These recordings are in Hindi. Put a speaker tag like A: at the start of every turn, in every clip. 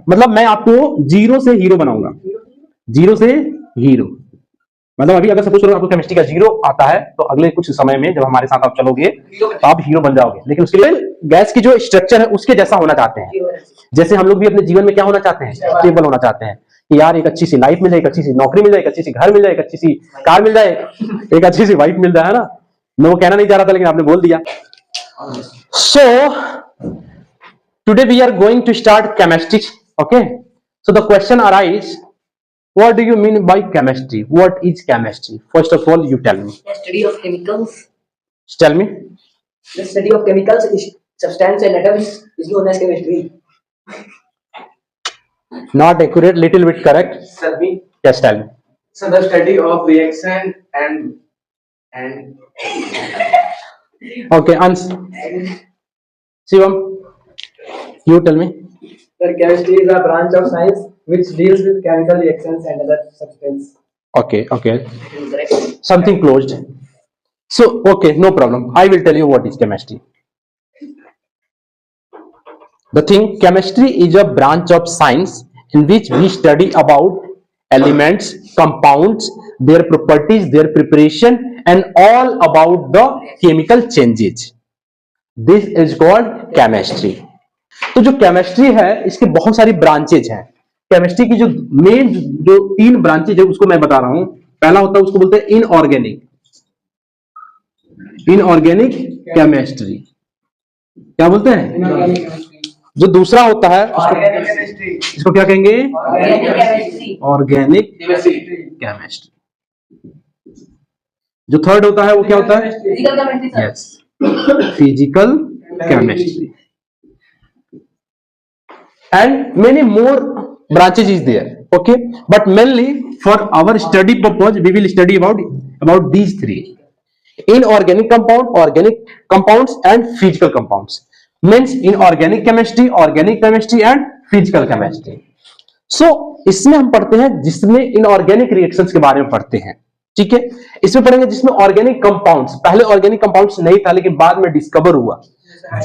A: मतलब मैं आपको जीरो से हीरो बनाऊंगा, जीरो से हीरो। मतलब अभी अगर सपोज करो आपको केमिस्ट्री का जीरो आता है तो अगले कुछ समय में जब हमारे साथ आप चलोगे तो आप हीरो बन जाओगे। लेकिन उसके लिए गैस की जो स्ट्रक्चर है उसके जैसा होना चाहते हैं। जैसे हम लोग भी अपने जीवन में क्या होना चाहते हैं, स्टेबल होना चाहते हैं कि यार एक अच्छी सी लाइफ मिल जाए, एक अच्छी सी नौकरी मिल जाए, एक अच्छी सी घर मिल जाए, एक अच्छी सी कार मिल जाए, एक अच्छी सी वाइफ मिल जाए, है ना। मैं वो कहना नहीं चाह रहा था लेकिन आपने बोल दिया। So today we are going to start chemistry. Okay, so the question arise, what do you mean by chemistry? What is chemistry? First of all, you tell me.
B: The study of chemicals.
A: Tell me.
B: The study of chemicals, is substance and atoms is known as chemistry.
A: Not accurate, little bit correct.
C: Sir, me.
A: Yes, tell me.
C: So the study of reaction and
A: Okay, answer. Shivam, you tell me.
D: Sir, chemistry is a branch of science which deals with chemical reactions and other substances.
A: Okay, okay. Something closed. So, okay, no problem. I will tell you what is chemistry. The thing, chemistry is a branch of science in which we study about elements, compounds, their properties, their preparation, and all about the chemical changes. This is called chemistry. तो जो केमिस्ट्री है इसके बहुत सारी ब्रांचेज हैं। केमिस्ट्री की जो मेन जो 3 ब्रांचेज है उसको मैं बता रहा हूं। पहला होता है उसको बोलते हैं इनऑर्गेनिक, इनऑर्गेनिक केमिस्ट्री। क्या बोलते हैं? जो दूसरा होता है इसको क्या कहेंगे? Organic chemistry. जो थर्ड होता है वो क्या होता है? Yes, physical chemistry. And many more branches is there, okay, but mainly for our study purpose we will study about these 3: inorganic compound, organic compounds and physical compounds. Means inorganic chemistry, organic chemistry and physical chemistry. So इसमें हम पढ़ते हैं जिसमें inorganic reactions के बारे में पढ़ते हैं, ठीक है। इसमें पढ़ेंगे जिसमें organic compounds, पहले organic compounds नहीं था लेकिन बाद में डिस्कवर हुआ।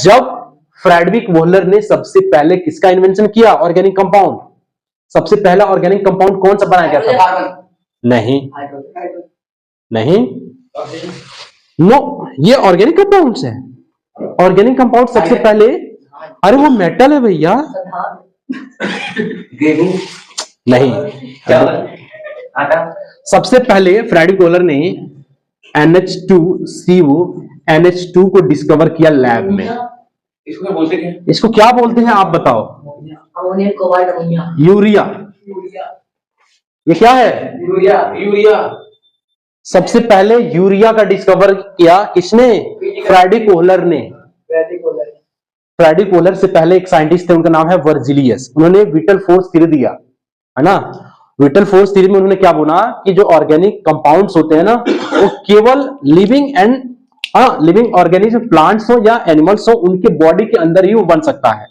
A: जब फ्रेडरिक वोहलर ने सबसे पहले किसका इन्वेंशन किया? Organic compound. सबसे पहला ऑर्गेनिक कंपाउंड कौन सा बनाया गया था? नहीं नहीं, नो, ये ऑर्गेनिक कंपाउंड्स है। ऑर्गेनिक कंपाउंड सबसे पहले, अरे वो मेटल है भैया,
C: गेहूं
A: नहीं। सबसे पहले फ्रेडरिक वोहलर ने NH2CO NH2 को डिस्कवर किया लैब में।
C: इसको बोलते क्या?
A: इसको क्या बोलते हैं आप बताओ?
B: Ammonium, cobalt, ammonia,
A: urea. ये क्या है?
C: यूरिया। यूरिया
A: सबसे पहले यूरिया का डिस्कवर किया किसने? फ्रेडरिक वोहलर ने। फ्रेडरिक वोहलर से पहले एक साइंटिस्ट थे, उनका नाम है वर्जिलियस। उन्होंने विटल फोर्स थ्योरी दिया, है ना। विटल फोर्स थ्योरी में उन्होंने क्या बोला कि जो ऑर्गेनिक कंपाउंड्स होते हैं ना वो केवल लिविंग ऑर्गेनिज्म, प्लांट्स हो या एनिमल्स हो, उनके बॉडी के अंदर ही वो बन सकता है।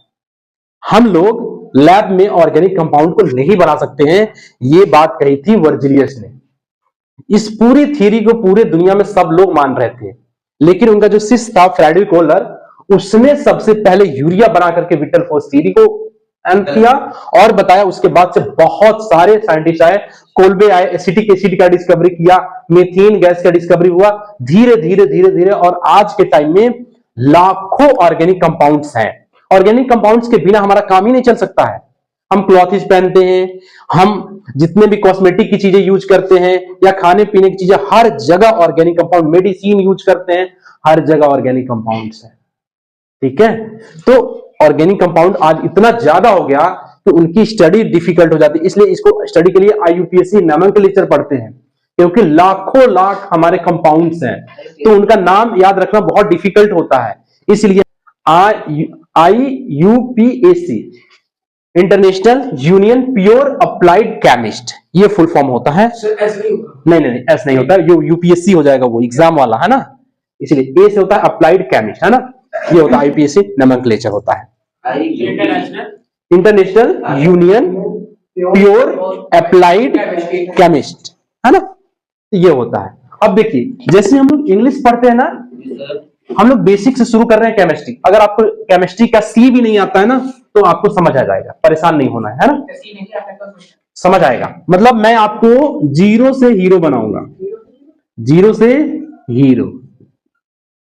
A: हम लोग लैब में ऑर्गेनिक कंपाउंड को नहीं बना सकते हैं, ये बात कही थी वर्जिलियस ने। इस पूरी थ्योरी को पूरे दुनिया में सब लोग मान रहे थे, लेकिन उनका जो शिष्य था फ्रेडरिक वोहलर, उसने सबसे पहले यूरिया बना करके विटल फोर्स थ्योरी को किया और बताया। उसके बाद से बहुत सारे साइंटिस्ट आए, कोल्बे आए, एसिटिक एसिड का डिस्कवरी किया, मीथेन गैस का डिस्कवरी हुआ, धीरे धीरे धीरे धीरे, और आज के टाइम में लाखों ऑर्गेनिक कंपाउंड्स हैं। ऑर्गेनिक कंपाउंड्स के बिना हमारा काम ही नहीं चल सकता है। हम क्लॉथेस पहनते हैं, हम जितने भी कॉस्मेटिक की चीजें यूज करते हैं या खाने पीने की चीजें, हर जगह ऑर्गेनिक कंपाउंड, मेडिसिन यूज करते हैं, हर जगह ऑर्गेनिक कंपाउंड्स हैं, ठीक है। तो ऑर्गेनिक कंपाउंड आज इतना ज्यादा हो गया कि उनकी स्टडी डिफिकल्ट हो जाती है। इसलिए इसको स्टडी के लिए IUPAC नोमेनक्लेचर पढ़ते हैं, क्योंकि लाखों लाख हमारे कंपाउंड्स हैं, तो उनका नाम याद रखना बहुत डिफिकल्ट होता है। इसलिए IUPAC, international union pure applied chemist, ये फुल फॉर्म होता है। नहीं, एस नहीं होता, UPSC हो जाएगा, वो एग्जाम वाला है ना, इसलिए ए से होता है अप्लाइड केमिस्ट, है ना। ये होता है IUPAC नोमेनक्लेचर होता है, international union pure applied chemist, है ना, ये होता है। अब देखिए, जैसे हम लोग इंग्लिश पढ़ते हैं ना, हम लोग बेसिक से शुरू कर रहे हैं केमिस्ट्री। अगर आपको केमिस्ट्री का सी भी नहीं आता है ना तो आपको समझ आ जाएगा, परेशान नहीं होना है ना, समझ आएगा। मतलब मैं आपको जीरो से हीरो बनाऊंगा, जीरो से हीरो।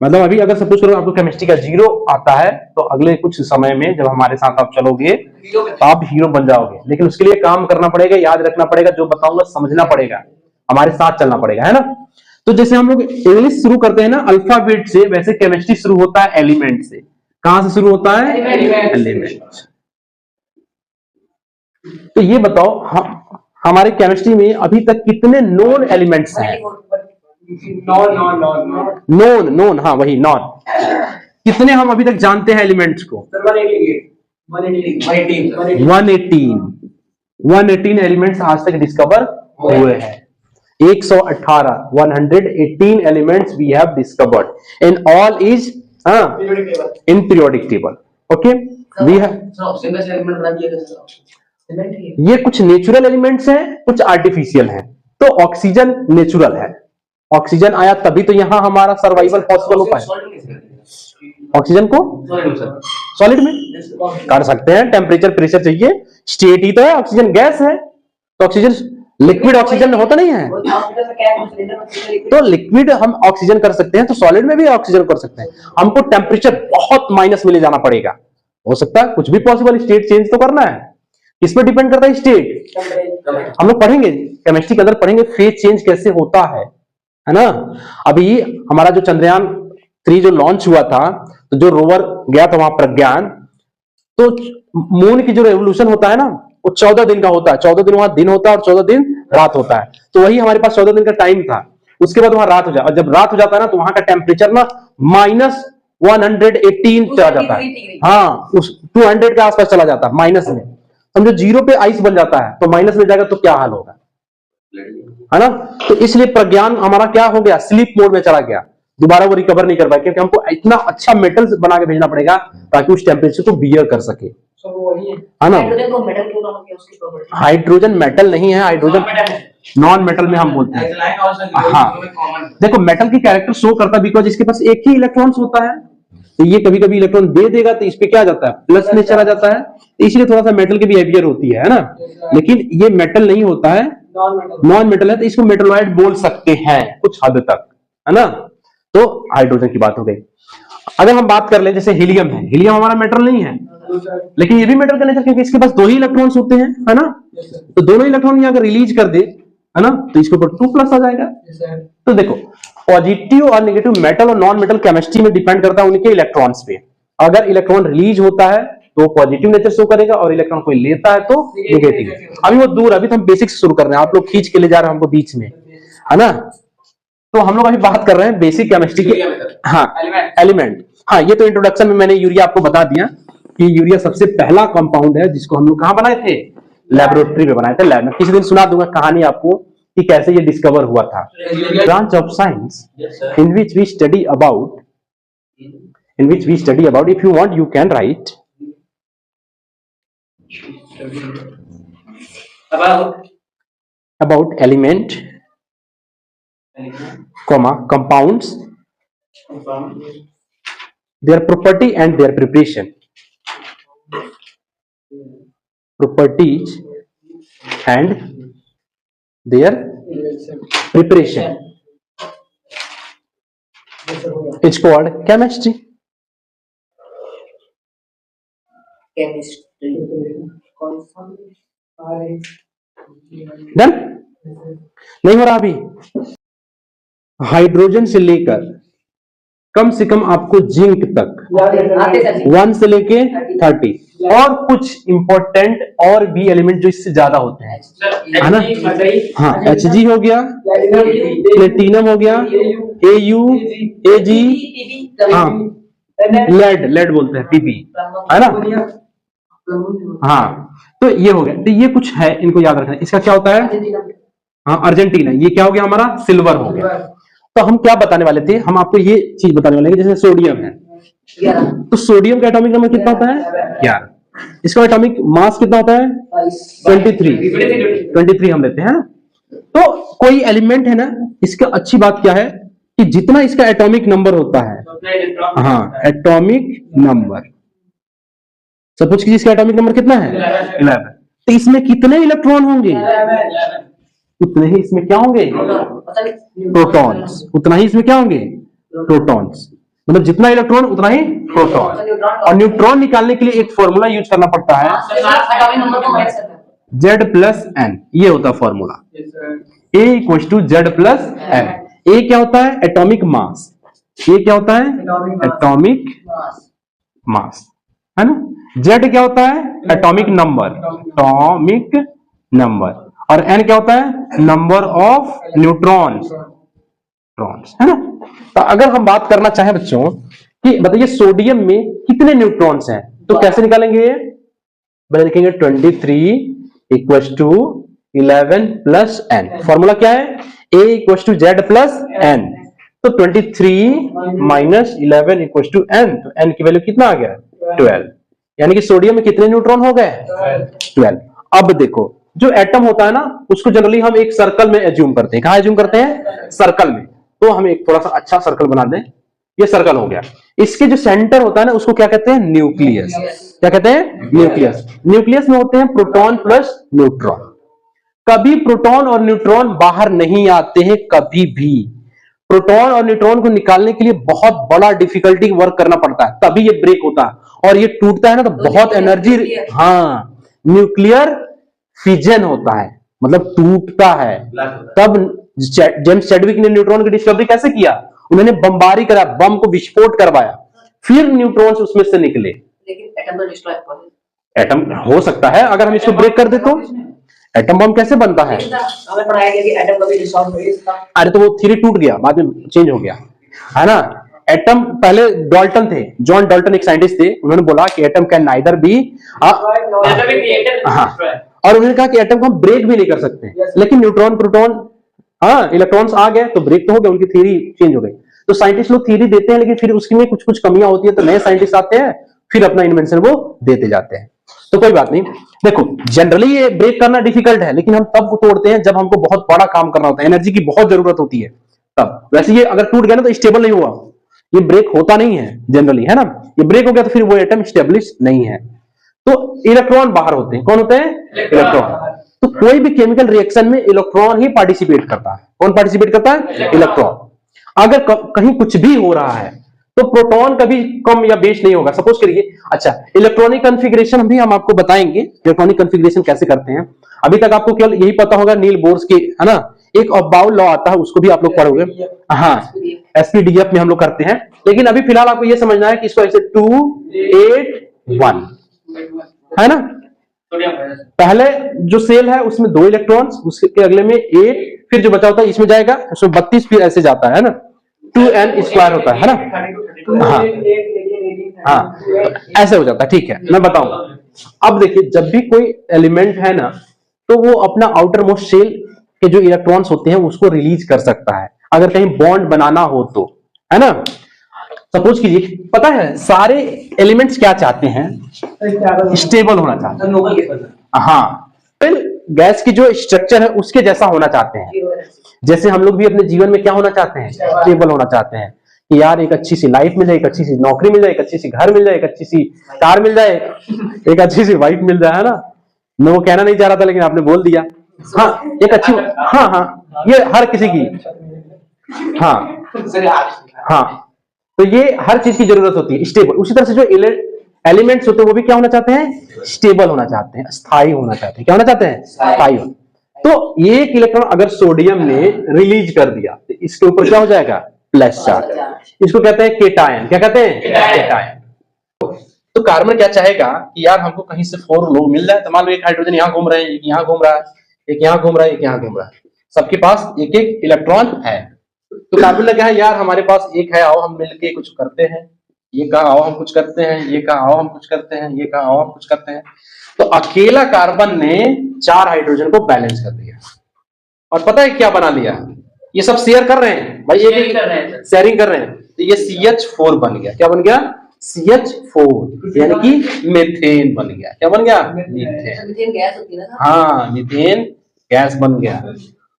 A: मतलब अभी अगर सपोज करो आपको केमिस्ट्री का जीरो आता है, तो अगले कुछ समय में जब हमारे साथ आप चलोगे तो आप हीरो बन जाओगे। लेकिन उसके लिए काम करना पड़ेगा, याद रखना पड़ेगा, जो बताऊंगा समझना पड़ेगा, हमारे साथ चलना पड़ेगा, है ना। तो जैसे हम लोग इंग्लिश शुरू करते हैं ना अल्फाबेट से, वैसे केमिस्ट्री शुरू होता है एलिमेंट से। कहां से शुरू होता है? एलिमेंट। तो ये बताओ हमारे केमिस्ट्री में अभी तक कितने नॉन एलिमेंट्स हैं? नॉन, हाँ वही नॉन। कितने हम अभी तक जानते हैं एलिमेंट्स को? 118 एलिमेंट्स आज तक डिस्कवर हुए हैं। 118 elements we have discovered in all is in periodic table. Okay, we have ये कुछ नेचुरल एलिमेंट्स हैं, कुछ आर्टिफिशियल हैं। तो ऑक्सीजन नेचुरल है, ऑक्सीजन आया तभी तो यहां हमारा सर्वाइवल पॉसिबल हो पाए। ऑक्सीजन को सॉलिड में कर सकते हैं, टेम्परेचर प्रेशर चाहिए, स्टेट ही तो है, ऑक्सीजन गैस है। तो ऑक्सीजन लिक्विड ऑक्सीजन होता नहीं है, तो लिक्विड हम ऑक्सीजन कर सकते हैं, तो सॉलिड में भी ऑक्सीजन कर सकते हैं। हमको टेम्परेचर बहुत माइनस में ले जाना पड़ेगा, हो सकता है कुछ भी पॉसिबल, स्टेट चेंज तो करना है। किस पे डिपेंड करता है स्टेट? हम लोग पढ़ेंगे केमिस्ट्री के अंदर, पढ़ेंगे फेज चेंज कैसे होता है ना। अभी हमारा जो चंद्रयान 3 जो लॉन्च हुआ था, तो जो रोवर गया था वहां प्रज्ञान, तो मून की जो रेवोल्यूशन होता है ना, वो 14 दिन का होता है। 14 दिन वहां दिन होता है और 14 दिन रात होता है। तो वही हमारे पास 14 दिन का टाइम था, उसके बाद वहां रात हो जाए, और जब रात हो जाता है ना, तो वहां का टेम्परेचर ना -118 चला जाता है। हाँ, उस 200 के आसपास चला जाता है माइनस में। समझो जीरो पे आइस बन जाता है, तो माइनस में जाएगा तो क्या हाल होगा, है ना। तो इसलिए प्रज्ञान हमारा क्या हो गया, स्लीप मोड में चला गया, दोबारा वो रिकवर नहीं कर पाए, क्योंकि हमको इतना अच्छा मेटल बना के भेजना पड़ेगा ताकि उस टेम्परेचर को बियर कर सके, है ना। हाइड्रोजन मेटल नहीं है, हाइड्रोजन नॉन मेटल में हम बोलते हैं। हाँ, देखो मेटल की कैरेक्टर शो करता है बिकॉज इसके पास एक ही इलेक्ट्रॉन्स होता है, तो ये कभी कभी इलेक्ट्रॉन दे देगा तो इस पे क्या जाता है, प्लस में चला जाता है, तो इसलिए थोड़ा सा मेटल की बिहेवियर होती है ना। लेकिन ये मेटल नहीं होता है, नॉन मेटल है, तो इसको मेटलॉइड बोल सकते हैं कुछ हद तक, है ना। तो हाइड्रोजन की बात हो गई। अगर हम बात कर ले जैसे हीलियम है, हीलियम हमारा मेटल नहीं है, लेकिन ये भी मेटल का नेचर, क्योंकि इसके पास 2 ही इलेक्ट्रॉन्स होते हैं, है ना। तो दोनों इलेक्ट्रॉन ये अगर रिलीज कर दे, है ना, तो इसके ऊपर 2+ आ जाएगा। तो देखो पॉजिटिव और नेगेटिव मेटल और नॉन मेटल केमिस्ट्री में डिपेंड करता है उनके इलेक्ट्रॉन्स पे। अगर इलेक्ट्रॉन रिलीज होता है तो पॉजिटिव नेचर शो करेगा, और इलेक्ट्रॉन कोई लेता है तो नेगेटिव। अभी वो दूर, अभी तो हम बेसिक्स शुरू कर रहे हैं, आप लोग खींच के ले जा रहे हैं हमको बीच में, है ना। तो हम लोग अभी बात कर रहे हैं बेसिक केमिस्ट्री की। हाँ, एलिमेंट। हाँ, ये तो इंट्रोडक्शन में मैंने यूरिया आपको बता दिया कि यूरिया सबसे पहला कंपाउंड है जिसको हम लोग कहां बनाए थे, लेबोरेटरी में बनाए थे, लैब में। किसी दिन सुना दूंगा कहानी आपको कि कैसे ये डिस्कवर हुआ था। Branch of science in which we study about, if you want you can write about element, compounds, their property and their preparation. Properties and their preparation. It's called chemistry. Done? नहीं हो रहा अभी? हाइड्रोजन से लेकर कम से कम आपको जिंक तक 1 से लेके 30, और कुछ इंपॉर्टेंट और भी एलिमेंट जो इससे ज्यादा होते हैं, है ना। हाँ, Hg हो गया, प्लेटिनम हो गया, Au, Ag, हाँ लेड बोलते हैं, Pb, है ना। हाँ, तो ये हो गया। तो ये कुछ है, इनको याद रखना। इसका क्या होता है? हाँ, अर्जेंटीना। ये क्या हो गया हमारा? सिल्वर हो गया। तो हम क्या बताने वाले थे, हम आपको ये चीज बताने वाले हैं, जैसे सोडियम है, तो सोडियम का एटॉमिक नंबर कितना होता है? 11। इसका एटॉमिक मास कितना होता है? 23 हम लेते हैं। तो कोई एलिमेंट है ना, इसका अच्छी बात क्या है कि जितना इसका एटॉमिक नंबर होता है, हाँ एटॉमिक नंबर, सपोज कीजिए इसका एटॉमिक नंबर कितना है 11, तो इसमें कितने इलेक्ट्रॉन होंगे? उतने ही इसमें क्या होंगे? प्रोटॉन्स। उतना ही इसमें क्या होंगे? प्रोटॉन्स। मतलब जितना इलेक्ट्रॉन उतना ही प्रोटॉन। और न्यूट्रॉन निकालने के लिए एक फॉर्मूला यूज करना पड़ता है, Z+N। ये होता है फॉर्मूला, A = Z+N। ए क्या होता है? Atomic mass. ये क्या होता है? एटॉमिक मास, है ना। Z क्या होता है? Atomic number, atomic number. और N क्या होता है? नंबर ऑफ न्यूट्रॉन्स, है ना। तो अगर हम बात करना चाहें बच्चों कि बताइए सोडियम में कितने न्यूट्रॉन्स हैं, तो कैसे निकालेंगे? बता लिखेंगे 23 = 11 + N। फॉर्मूला क्या है? A = Z+N। तो 23 - 11 = N। तो N की वैल्यू कितना आ गया? 12। यानी कि सोडियम में कितने न्यूट्रॉन हो गए? 12। अब देखो, जो एटम होता है ना, उसको जनरली हम एक सर्कल में एज्यूम करते हैं। कहां एज्यूम करते हैं? सर्कल में। तो हम एक थोड़ा सा अच्छा सर्कल बना दें। ये सर्कल हो गया। इसके जो सेंटर होता है ना, उसको क्या कहते हैं? न्यूक्लियस। क्या कहते हैं? न्यूक्लियस। न्यूक्लियस में होते हैं प्रोटॉन प्लस न्यूट्रॉन। कभी प्रोटॉन और न्यूट्रॉन बाहर नहीं आते हैं, कभी भी। प्रोटॉन और न्यूट्रॉन को निकालने के लिए बहुत बड़ा डिफिकल्टी वर्क करना पड़ता है, तभी ये ब्रेक होता है। और ये टूटता है ना, तो बहुत एनर्जी, हाँ, न्यूक्लियर फिजन होता है, मतलब टूटता है। तब जेम्स चैडविक ने न्यूट्रॉन की डिस्कवरी कैसे किया? उन्होंने बमबारी करा, बम को विस्फोट करवाया, फिर न्यूट्रॉन्स उसमें से निकले।
B: लेकिन एटम तो डिस्ट्रॉय हो
A: एटम हो सकता है अगर हम इसको ब्रेक कर दे तो। एटम बम कैसे बनता है?
B: हमें पढ़ाया गया कि एटम कभी डिसॉल्व नहीं होता।
A: अरे तो वो थ्योरी टूट गया, बाद में चेंज हो गया, है ना। एटम पहले डाल्टन थे, जॉन डाल्टन एक साइंटिस्ट थे, उन्होंने बोला कि एटम कैन नाइदर बी, और उन्होंने कहा कि एटम को हम ब्रेक भी नहीं कर सकते। लेकिन न्यूट्रॉन, प्रोटॉन, हाँ, इलेक्ट्रॉन्स आ गए तो ब्रेक तो हो गया, उनकी थ्योरी चेंज हो गई। तो साइंटिस्ट लोग थ्योरी देते हैं, लेकिन फिर उसमें कुछ कुछ कमियां होती है, तो नए साइंटिस्ट आते हैं, फिर अपना इन्वेंशन वो देते जाते हैं। तो कोई बात नहीं। देखो, जनरली ये ब्रेक करना डिफिकल्ट है, लेकिन हम तब तोड़ते हैं जब हमको बहुत बड़ा काम करना होता है, एनर्जी की बहुत जरूरत होती है तब। वैसे ये अगर टूट गया ना तो स्टेबल नहीं हुआ, ये ब्रेक होता नहीं है जनरली, है ना। ये ब्रेक हो गया तो फिर वो एटम स्टेब्लिश नहीं है। तो इलेक्ट्रॉन बाहर होते हैं। कौन होते हैं? इलेक्ट्रॉन। तो कोई भी केमिकल रिएक्शन में इलेक्ट्रॉन ही पार्टिसिपेट करता है। कौन पार्टिसिपेट करता है? इलेक्ट्रॉन। अगर कहीं कुछ भी हो रहा है तो प्रोटॉन कभी कम या बेस नहीं होगा। सपोज करिए, अच्छा, इलेक्ट्रॉनिक कॉन्फ़िगरेशन भी हम आपको बताएंगे, इलेक्ट्रॉनिक कॉन्फ़िगरेशन कैसे करते हैं। अभी तक आपको केवल यही पता होगा नील बोर्स की, है ना, एक बाउल लॉ आता है, उसको भी आप लोग पढ़ोगे, हाँ, SPDF में हम लोग करते हैं। लेकिन अभी फिलहाल आपको यह समझना है कि इसको ऐसे 2 8 1, है ना। पहले जो सेल है उसमें 2 इलेक्ट्रॉन्स, उसके अगले में 8, फिर जो बचा होता है इसमें जाएगा, उसमें 32, फिर ऐसे जाता है ना, 2n² होता है ना। हाँ हाँ, ऐसे हो जाता है। ठीक है, मैं बताऊंगा। अब देखिए, जब भी कोई एलिमेंट है ना, तो वो अपना आउटर मोस्ट शेल के जो इलेक्ट्रॉन्स होते हैं उसको रिलीज कर सकता है, अगर कहीं बॉन्ड बनाना हो तो, है ना। सपोज कीजिए, पता है सारे एलिमेंट्स क्या चाहते हैं? स्टेबल होना चाहते हैं। हाँ, गैस की जो स्ट्रक्चर है उसके जैसा होना चाहते हैं। जैसे हम लोग भी अपने जीवन में क्या होना चाहते हैं? स्टेबल होना चाहते हैं कि यार एक अच्छी सी लाइफ मिल जाए, एक अच्छी सी नौकरी मिल जाए, एक अच्छी सी घर मिल जाए, एक अच्छी सी कार मिल जाए, एक अच्छी सी वाइफ मिल जाए, है ना। मैं वो कहना नहीं चाह रहा था, लेकिन आपने बोल दिया। हाँ, एक अच्छी, हाँ हाँ, ये हर किसी की, हाँ हाँ, तो ये हर चीज की जरूरत होती है, स्टेबल। उसी तरह से जो एलिमेंट्स होते हैं वो भी क्या होना चाहते हैं? स्टेबल होना चाहते हैं, स्थायी होना चाहते हैं। क्या होना चाहते हैं? स्थायी। तो एक इलेक्ट्रॉन अगर सोडियम ने रिलीज कर दिया तो इसके ऊपर क्या हो जाएगा? Plus charge. इसको कहते हैं केटायन। क्या कहते हैं? केटायन। तो कार्बन क्या चाहेगा कि यार हमको कहीं से 4 लोग मिल जाए। तो मान लो एक हाइड्रोजन यहाँ घूम रहे हैं, एक यहाँ घूम रहा है, एक यहाँ घूम रहा है, एक यहाँ घूम रहा है, सबके पास एक एक इलेक्ट्रॉन है। तो कार्बन ने कहा यार हमारे पास एक है, आओ हम मिलके कुछ करते हैं। ये कहा आओ हम कुछ करते हैं, ये कहा आओ हम कुछ करते हैं, ये कहा आओ हम कुछ करते हैं। तो अकेला कार्बन ने 4 हाइड्रोजन को बैलेंस कर दिया, और पता है क्या बना लिया? ये सब शेयर कर रहे हैं भाई, एक शेयरिंग कर रहे हैं। तो ये CH4 बन गया। क्या बन गया? CH4, यानी कि मीथेन बन गया। क्या बन गया? मीथेन
B: गैस होती है ना।
A: हाँ, मीथेन गैस बन गया।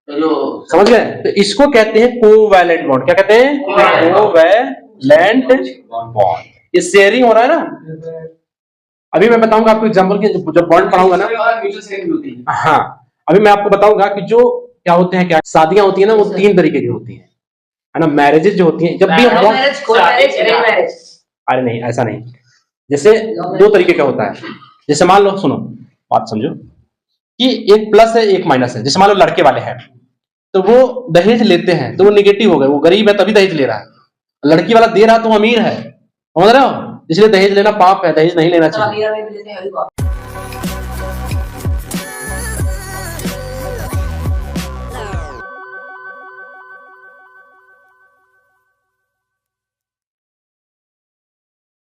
A: समझ गए? तो इसको कहते हैं कोवैलेंट बॉन्ड। क्या कहते हैं? Covalent bond. ये शेयरिंग हो रहा है ना, अभी मैं बताऊंगा आपको एग्जाम्पल की, जब पॉइंट पढ़ाऊंगा ना,
C: और म्यूचुअल सेविंग होती है।
A: हाँ अभी मैं आपको बताऊंगा कि जो क्या होते हैं, क्या शादियां होती है ना, वो 3 तरीके की होती है ना। मैरिजेज जो होती है, जब भी हम
B: marriage, court marriage, arrange marriage.
A: अरे नहीं, ऐसा नहीं। जैसे 2 तरीके का होता है। जैसे मान लो, सुनो बात समझो, कि एक प्लस है एक माइनस है। जैसे मान लो लड़के वाले हैं, तो वो दहेज लेते हैं तो वो निगेटिव हो गए, वो गरीब है तभी दहेज ले रहा है। लड़की वाला दे रहा है तो अमीर है, समझ रहे हो, इसलिए दहेज लेना पाप है, दहेज नहीं लेना चाहिए।
B: अमीर में भी लेते हैं,